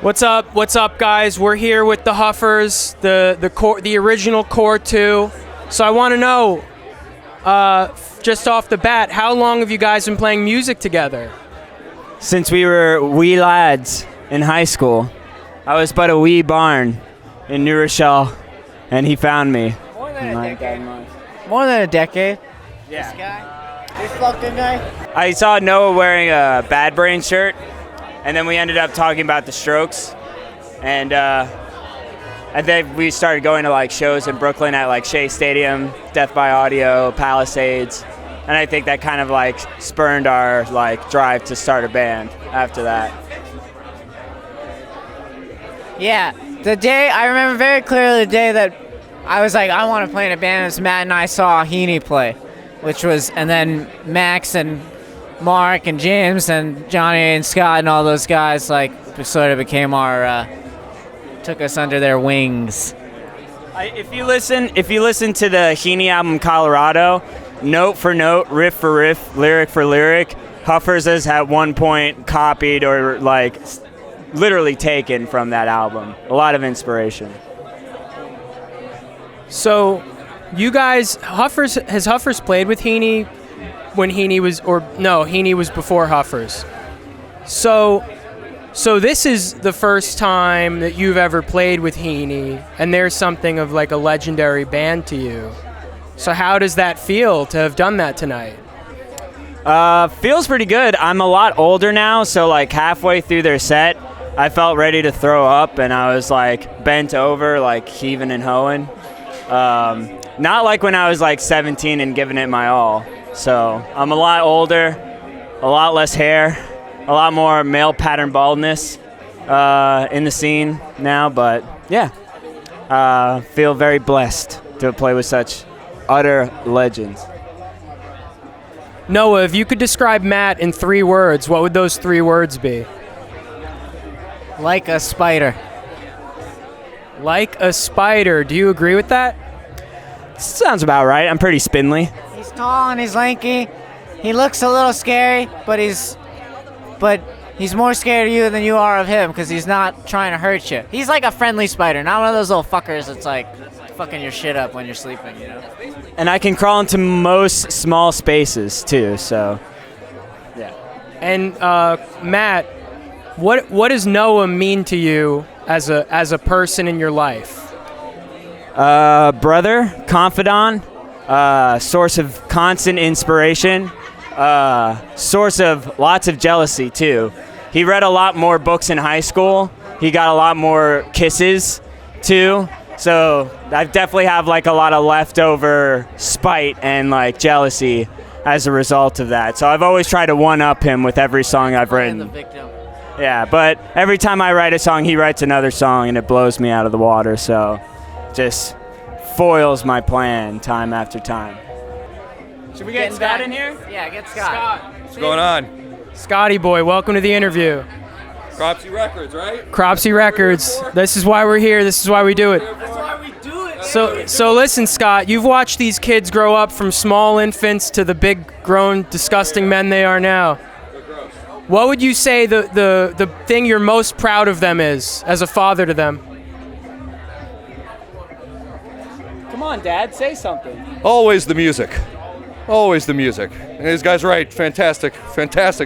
What's up? What's up, guys? We're here with the Huffers, the original Core 2. So I want to know, just off the bat, how long have you guys been playing music together? Since we were wee lads in high school. I was but a wee barn in New Rochelle, and he found me. More than a decade. More than a decade? Yeah. This guy? This fucking guy? I saw Noah wearing a Bad Brain shirt, and then we ended up talking about the Strokes, and then we started going to like shows in Brooklyn at like Shea Stadium, Death by Audio, Palisades, and I think that kind of like spurned our like drive to start a band after that. Yeah, I remember very clearly the day that I was like, I want to play in a band. It was Matt and I saw Heaney play, and then Max and Mark and James and Johnny and Scott and all those guys like sort of became took us under their wings. If you listen to the Heaney album Colorado, note for note, riff for riff, lyric for lyric, Huffers has at one point copied or like literally taken from that album. A lot of inspiration. So, you guys, has Huffers played with Heaney when Heaney was, Heaney was before Huffers. So this is the first time that you've ever played with Heaney, and there's something of like a legendary band to you. So how does that feel to have done that tonight? Feels pretty good. I'm a lot older now, so like halfway through their set, I felt ready to throw up, and I was like bent over, like heaving and hoeing. Not like when I was like 17 and giving it my all. So I'm a lot older, a lot less hair, a lot more male pattern baldness in the scene now. But yeah, feel very blessed to play with such utter legends. Noah, if you could describe Matt in 3 words, what would those 3 words be? Like a spider. Like a spider. Do you agree with that? Sounds about right. I'm pretty spindly. He's tall and he's lanky. He looks a little scary, but he's more scared of you than you are of him because he's not trying to hurt you. He's like a friendly spider, not one of those little fuckers that's like fucking your shit up when you're sleeping, you know? And I can crawl into most small spaces too, so yeah. And Matt, what does Noah mean to you as a person in your life? Brother, confidant, source of constant inspiration, source of lots of jealousy too. He read a lot more books in high school. He got a lot more kisses too. So I definitely have like a lot of leftover spite and like jealousy as a result of that. So I've always tried to one-up him with every song I've written. The victim. Yeah, but every time I write a song, he writes another song, and it blows me out of the water. So just foils my plan time after time. Should we get Scott in here? Yeah, get Scott. What's going on? Scotty boy, welcome to the interview. Cropsey Records, right? Cropsey Records. This is why we're here. This is why we do it. That's why we do it. So listen, Scott, you've watched these kids grow up from small infants to the big, grown, disgusting men they are now. What would you say the thing you're most proud of them is, as a father to them? Come on, Dad, say something. Always the music. Always the music. And these guys write fantastic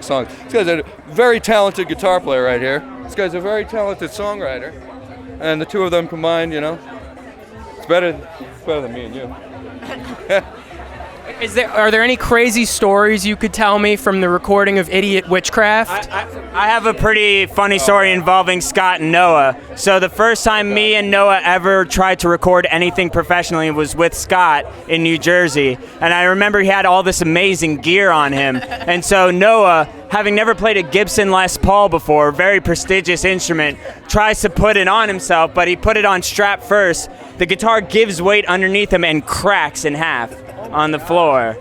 songs. This guy's a very talented guitar player right here. This guy's a very talented songwriter. And the two of them combined, you know, it's better than me and you. Are there any crazy stories you could tell me from the recording of Idiot Witchcraft? I have a pretty funny story involving Scott and Noah. So the first time me and Noah ever tried to record anything professionally was with Scott in New Jersey. And I remember he had all this amazing gear on him. And so Noah, having never played a Gibson Les Paul before, very prestigious instrument, tries to put it on himself, but he put it on strap first. The guitar gives weight underneath him and cracks in half on the floor.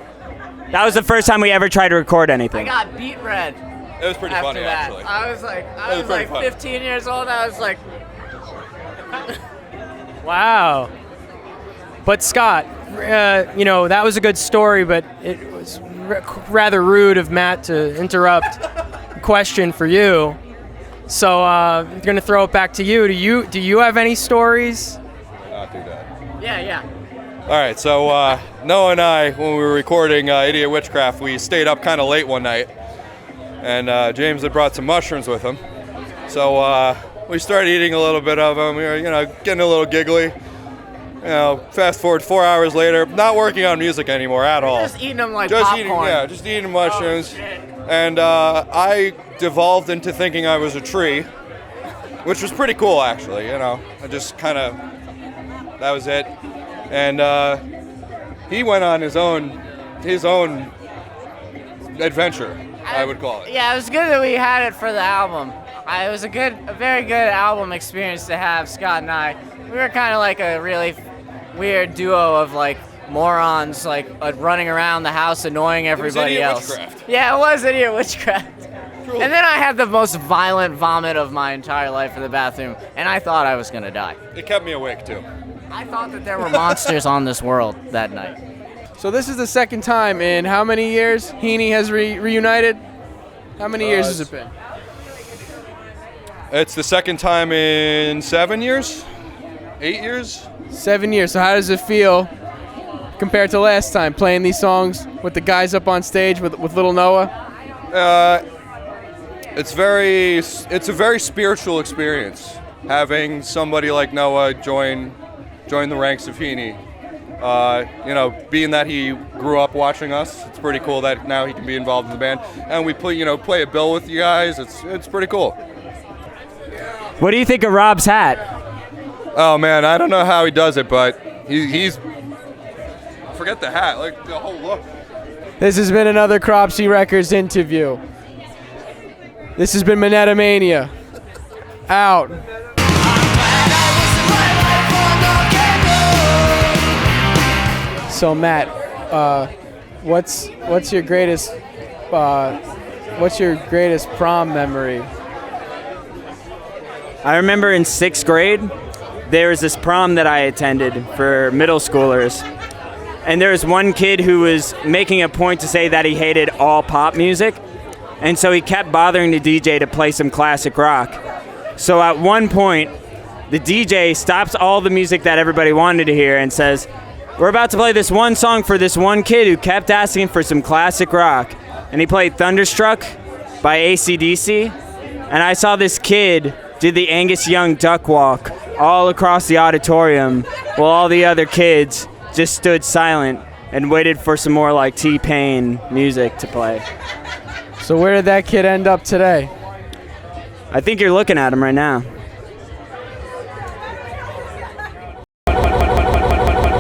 That was the first time we ever tried to record anything. I got beat red. It was pretty After funny, that. actually. I was like 15 years old. I was like, Wow. But Scott, that was a good story, but it was rather rude of Matt to interrupt. Question for you. So I'm gonna throw it back to you. Do you have any stories? Not do that. Yeah. All right, so Noah and I, when we were recording Idiot Witchcraft, we stayed up kind of late one night, and James had brought some mushrooms with him. So we started eating a little bit of them. We were, getting a little giggly. Fast forward 4 hours later, not working on music anymore at all. Just eating them like popcorn. Just eating mushrooms. And I devolved into thinking I was a tree, which was pretty cool, actually. I just kind of, that was it. And he went on his own adventure, I would call it. Yeah, it was good that we had it for the album. It was a very good album experience to have, Scott and I. We were kind of like a really weird duo of like morons, like running around the house annoying everybody else. Witchcraft. Yeah, it was Idiot Witchcraft. Cool. And then I had the most violent vomit of my entire life in the bathroom, and I thought I was gonna die. It kept me awake, too. I thought that there were monsters on this world that night. So this is the second time in how many years Heaney has reunited? How many years has it been? It's the second time in 7 years? 8 years? 7 years. So how does it feel compared to last time, playing these songs with the guys up on stage with little Noah? It's a very spiritual experience, having somebody like Noah join the ranks of Heaney. Being that he grew up watching us, it's pretty cool that now he can be involved in the band, and we play a bill with you guys. It's pretty cool. What do you think of Rob's hat? Oh man, I don't know how he does it, but he's forget the hat, like the whole look. This has been another Cropsey Records interview. This has been Minetta Mania. Out. So Matt, what's your greatest prom memory? I remember in 6th grade, there was this prom that I attended for middle schoolers. And there was one kid who was making a point to say that he hated all pop music. And so he kept bothering the DJ to play some classic rock. So at one point, the DJ stops all the music that everybody wanted to hear and says, "We're about to play this one song for this one kid who kept asking for some classic rock." And he played Thunderstruck by AC/DC. And I saw this kid did the Angus Young duck walk all across the auditorium while all the other kids just stood silent and waited for some more like T-Pain music to play. So where did that kid end up today? I think you're looking at him right now.